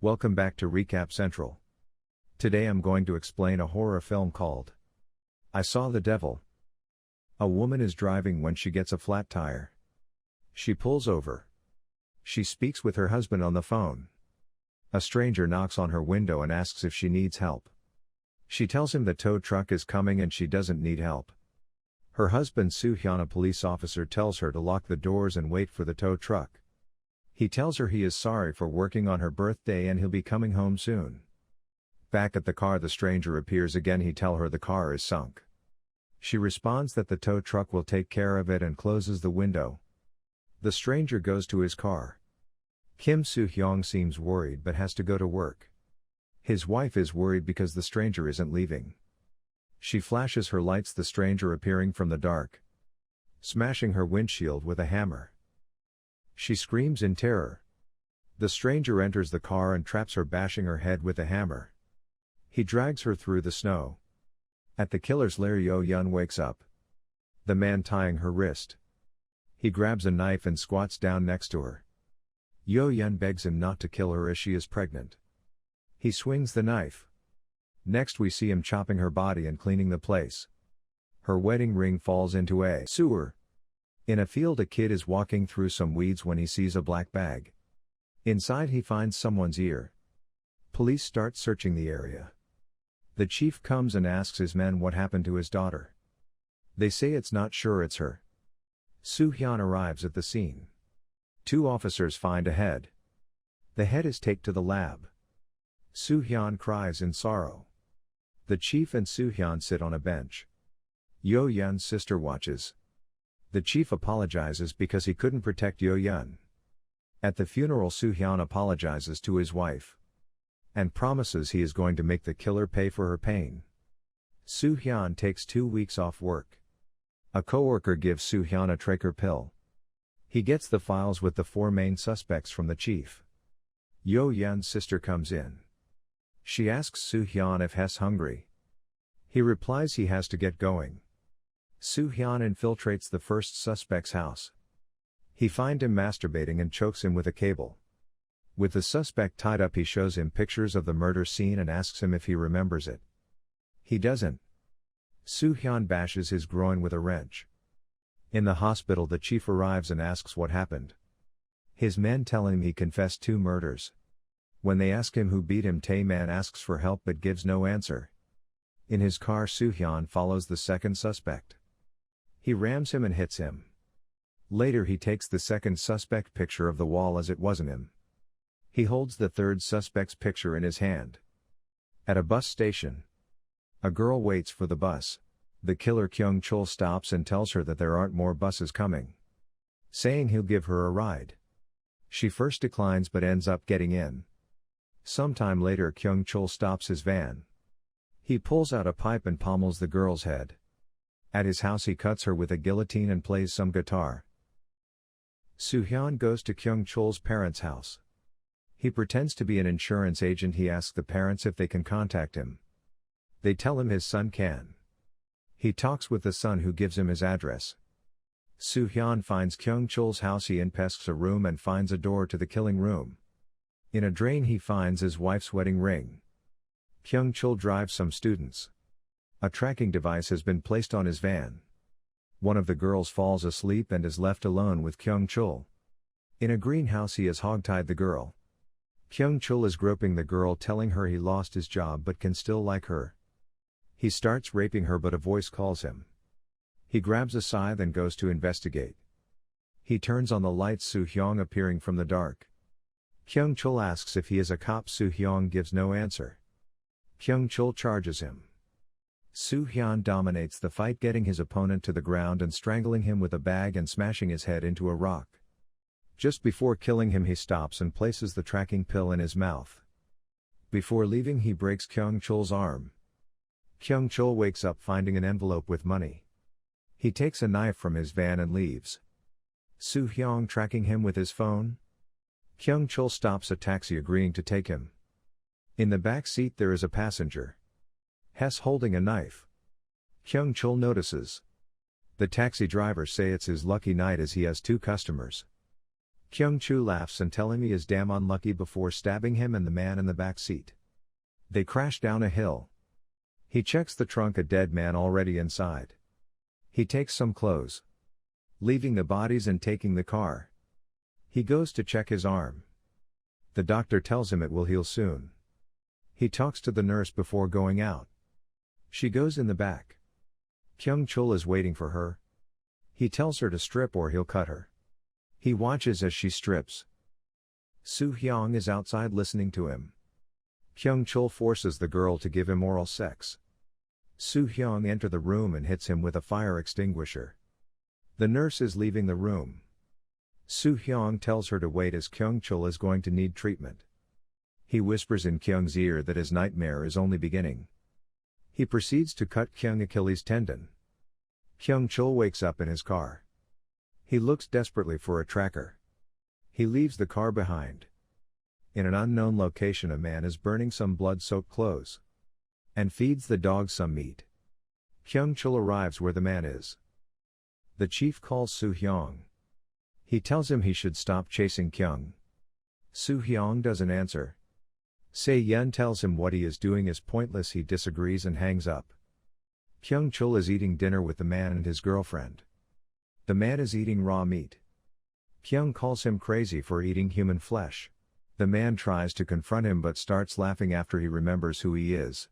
Welcome back to Recap Central. Today I'm going to explain a horror film called I Saw the Devil. A woman is driving when she gets a flat tire. She pulls over. She speaks with her husband on the phone. A stranger knocks on her window and asks if she needs help. She tells him the tow truck is coming and she doesn't need help. Her husband Soo-hyun, a police officer, tells her to lock the doors and wait for the tow truck. He tells her he is sorry for working on her birthday and he'll be coming home soon. Back at the car, the stranger appears again. He tells her the car is sunk. She responds that the tow truck will take care of it and closes the window. The stranger goes to his car. Kim Soo-hyun seems worried but has to go to work. His wife is worried because the stranger isn't leaving. She flashes her lights, the stranger appearing from the dark, smashing her windshield with a hammer. She screams in terror. The stranger enters the car and traps her, bashing her head with a hammer. He drags her through the snow. At the killer's lair, Yo-yeon wakes up. The man tying her wrist. He grabs a knife and squats down next to her. Yo-yeon begs him not to kill her as she is pregnant. He swings the knife. Next we see him chopping her body and cleaning the place. Her wedding ring falls into a sewer. In a field, a kid is walking through some weeds when he sees a black bag. Inside he finds someone's ear. Police start searching the area. The chief comes and asks his men what happened to his daughter. They say it's not sure it's her. Soo-hyun arrives at the scene. Two officers find a head. The head is taken to the lab. Soo-hyun cries in sorrow. The chief and Soo-hyun sit on a bench. Yo-yeon's sister watches. The chief apologizes because he couldn't protect Yo-yeon. At the funeral, Soo-hyun apologizes to his wife and promises he is going to make the killer pay for her pain. Soo-hyun takes 2 weeks off work. A coworker gives Soo-hyun a Tracer pill. He gets the files with the 4 main suspects from the chief. Yo-yeon's sister comes in. She asks Soo-hyun if he's hungry. He replies he has to get going. Soo-hyun infiltrates the first suspect's house. He finds him masturbating and chokes him with a cable. With the suspect tied up, he shows him pictures of the murder scene and asks him if he remembers it. He doesn't. Soo-hyun bashes his groin with a wrench. In the hospital, the chief arrives and asks what happened. His men tell him he confessed 2 murders. When they ask him who beat him, Tae-man asks for help but gives no answer. In his car, Soo-hyun follows the second suspect. He rams him and hits him. Later he takes the second suspect picture of the wall as it wasn't him. He holds the third suspect's picture in his hand. At a bus station, a girl waits for the bus. The killer Kyung-chul stops and tells her that there aren't more buses coming, saying he'll give her a ride. She first declines but ends up getting in. Sometime later, Kyung-chul stops his van. He pulls out a pipe and pommels the girl's head. At his house, he cuts her with a guillotine and plays some guitar. Soo-hyun goes to Kyung-chul's parents' house. He pretends to be an insurance agent. He asks the parents if they can contact him. They tell him his son can. He talks with the son, who gives him his address. Soo-hyun finds Kyung-chul's house. He infests a room and finds a door to the killing room. In a drain he finds his wife's wedding ring. Kyung-chul drives some students. A tracking device has been placed on his van. One of the girls falls asleep and is left alone with Kyung-chul. In a greenhouse he has hogtied the girl. Kyung-chul is groping the girl, telling her he lost his job but can still like her. He starts raping her but a voice calls him. He grabs a scythe and goes to investigate. He turns on the lights, Soo-hyun appearing from the dark. Kyung-chul asks if he is a cop. Soo-hyun gives no answer. Kyung-chul charges him. Soo-hyun dominates the fight, getting his opponent to the ground and strangling him with a bag and smashing his head into a rock. Just before killing him, he stops and places the tracking pill in his mouth. Before leaving, he breaks Kyung-chul's arm. Kyung-chul wakes up finding an envelope with money. He takes a knife from his van and leaves. Soo-hyun tracking him with his phone. Kyung-chul stops a taxi, agreeing to take him. In the back seat there is a passenger. Hess holding a knife. Kyung-chul notices. The taxi drivers say it's his lucky night as he has 2 customers. Kyung-chul laughs and tells him he is damn unlucky before stabbing him and the man in the back seat. They crash down a hill. He checks the trunk, a dead man already inside. He takes some clothes, leaving the bodies and taking the car. He goes to check his arm. The doctor tells him it will heal soon. He talks to the nurse before going out. She goes in the back. Kyung-chul is waiting for her. He tells her to strip or he'll cut her. He watches as she strips. Soo-hyung is outside listening to him. Kyung-chul forces the girl to give him oral sex. Soo-hyung enters the room and hits him with a fire extinguisher. The nurse is leaving the room. Soo-hyung tells her to wait as Kyung-chul is going to need treatment. He whispers in Kyung's ear that his nightmare is only beginning. He proceeds to cut Kyung Achilles tendon. Kyung-chul wakes up in his car. He looks desperately for a tracker. He leaves the car behind. In an unknown location, a man is burning some blood-soaked clothes and feeds the dog some meat. Kyung-chul arrives where the man is. The chief calls Soo-hyung. He tells him he should stop chasing Kyung. Soo-hyung doesn't answer. Se-yeon tells him what he is doing is pointless. He disagrees and hangs up. Kyung-chul is eating dinner with the man and his girlfriend. The man is eating raw meat. Kyung calls him crazy for eating human flesh. The man tries to confront him but starts laughing after he remembers who he is.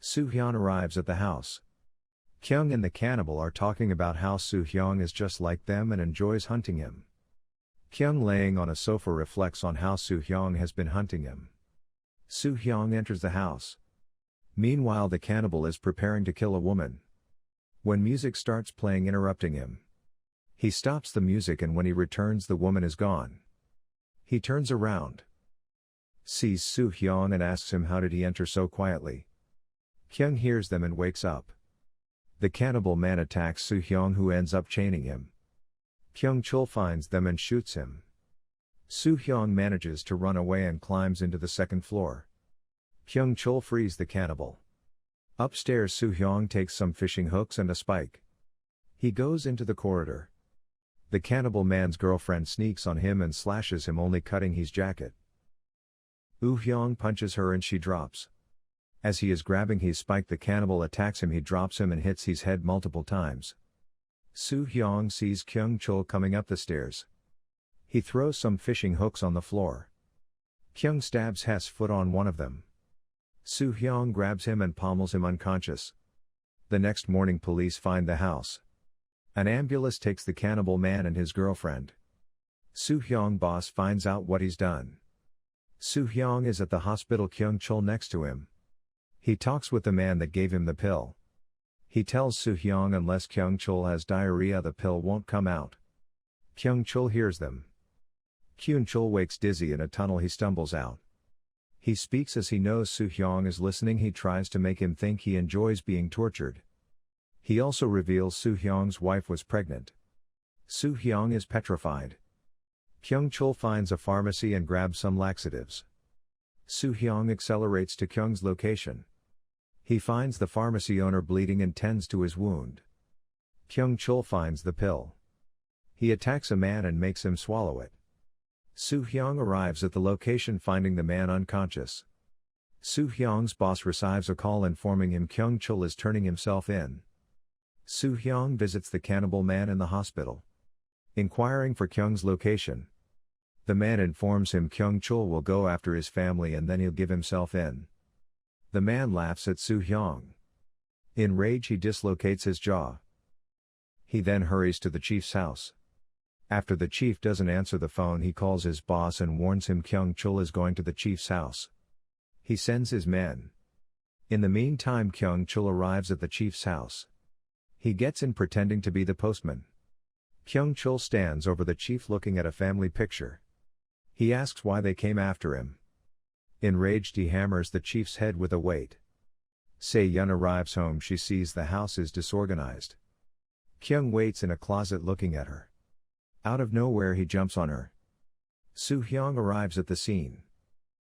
Soo-hyun arrives at the house. Kyung and the cannibal are talking about how Soo-hyung is just like them and enjoys hunting him. Kyung laying on a sofa reflects on how Soo-hyung has been hunting him. Soo-hyung enters the house. Meanwhile, the cannibal is preparing to kill a woman, when music starts playing, interrupting him. He stops the music and when he returns, the woman is gone. He turns around, sees Soo-hyung and asks him how did he enter so quietly. Kyung hears them and wakes up. The cannibal man attacks Soo-hyung, who ends up chaining him. Kyung-chul finds them and shoots him. Soo-hyung manages to run away and climbs into the second floor. Kyung-chul frees the cannibal. Upstairs, Soo-hyung takes some fishing hooks and a spike. He goes into the corridor. The cannibal man's girlfriend sneaks on him and slashes him, only cutting his jacket. Woo-hyung punches her and she drops. As he is grabbing his spike, the cannibal attacks him. He drops him and hits his head multiple times. Soo-hyung sees Kyung-chul coming up the stairs. He throws some fishing hooks on the floor. Kyung stabs his foot on one of them. Soo-hyung grabs him and pommels him unconscious. The next morning, police find the house. An ambulance takes the cannibal man and his girlfriend. Soo-hyung boss finds out what he's done. Soo-hyung is at the hospital, Kyung-chul next to him. He talks with the man that gave him the pill. He tells Soo-hyung unless Kyung-chul has diarrhea, the pill won't come out. Kyung-chul hears them. Kyung-chul wakes dizzy in a tunnel. He stumbles out. He speaks as he knows Soo-hyung is listening. He tries to make him think he enjoys being tortured. He also reveals Soo-hyung's wife was pregnant. Soo-hyung is petrified. Kyung-chul finds a pharmacy and grabs some laxatives. Soo-hyung accelerates to Kyung's location. He finds the pharmacy owner bleeding and tends to his wound. Kyung-chul finds the pill. He attacks a man and makes him swallow it. Soo-hyung arrives at the location, finding the man unconscious. Soo-hyung's boss receives a call informing him Kyung-chul is turning himself in. Soo-hyung visits the cannibal man in the hospital, inquiring for Kyung's location. The man informs him Kyung-chul will go after his family and then he'll give himself in. The man laughs at Soo-hyung. In rage, he dislocates his jaw. He then hurries to the chief's house. After the chief doesn't answer the phone, he calls his boss and warns him Kyung-chul is going to the chief's house. He sends his men. In the meantime, Kyung-chul arrives at the chief's house. He gets in pretending to be the postman. Kyung-chul stands over the chief looking at a family picture. He asks why they came after him. Enraged, he hammers the chief's head with a weight. Se-yeon arrives home. She sees the house is disorganized. Kyung waits in a closet looking at her. Out of nowhere, he jumps on her. Soo-hyung arrives at the scene.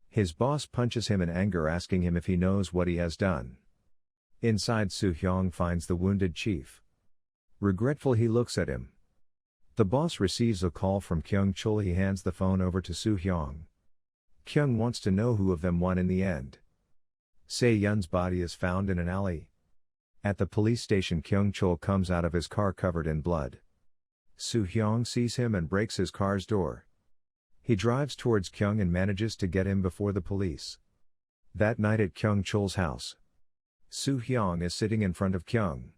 His boss punches him in anger, asking him if he knows what he has done. Inside, Soo-hyung finds the wounded chief. Regretful, he looks at him. The boss receives a call from Kyung Chul. He hands the phone over to Soo Hyung. Kyung wants to know who of them won in the end. Se Yun's body is found in an alley. At the police station, Kyung Chul comes out of his car covered in blood. Soo Hyung sees him and breaks his car's door. He drives towards Kyung and manages to get him before the police. That night at Kyung Chul's house, Soo Hyung is sitting in front of Kyung,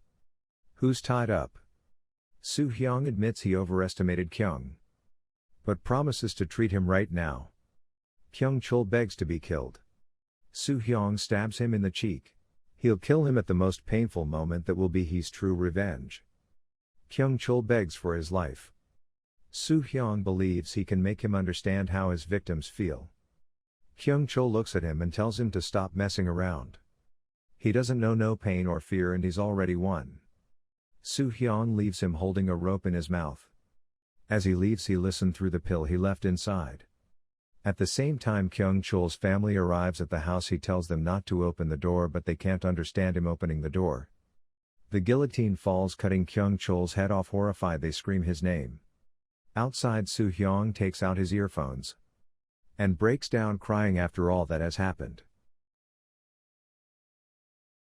who's tied up. Soo Hyung admits he overestimated Kyung, but promises to treat him right now. Kyung Chul begs to be killed. Soo Hyung stabs him in the cheek. He'll kill him at the most painful moment that will be his true revenge. Kyung Chul begs for his life. Soo Hyung believes he can make him understand how his victims feel. Kyung Chul looks at him and tells him to stop messing around. He doesn't know no pain or fear and he's already won. Soo Hyung leaves him holding a rope in his mouth. As he leaves, he listened through the pill he left inside. At the same time, Kyung Chul's family arrives at the house. He tells them not to open the door, but they can't understand him opening the door. The guillotine falls, cutting Kyung Chul's head off. Horrified, they scream his name. Outside, Soo Hyung takes out his earphones and breaks down crying after all that has happened.